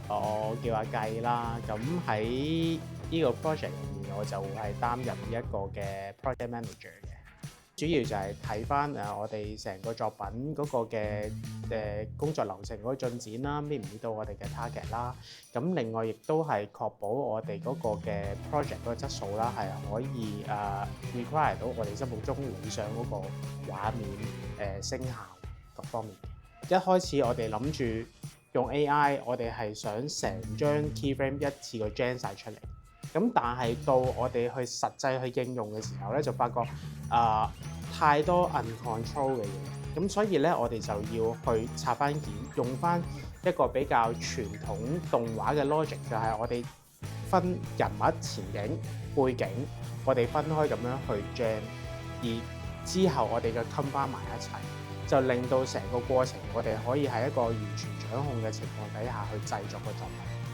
我叫阿計啦，咁喺呢個 project 入面，我就係擔任一個嘅 project manager 嘅，主要就係睇翻我哋成個作品嗰個嘅工作流程嗰個進展啦，meet 唔 meet 到我哋嘅 target 啦，咁另外亦都係確保我哋嗰個嘅 project 嗰個質素啦，係可以require 到我哋心目中理想嗰個畫面聲效各方面嘅。一開始我哋諗住用 AI，我哋係想成張 keyframe 一次過 gen 晒出嚟。咁但係到我哋去實際去應用嘅時候咧，就發覺太多 uncontrol 嘅嘢，咁所以咧我哋就要去拆翻件，用翻一個比較傳統動畫嘅 logic，就係我哋分人物、前景、背景，我哋分開咁樣去 gen，而之後我哋嘅 combine 埋一齊。就令到成個過程，我哋可以喺一個完全掌控嘅情況底下去製作個作品。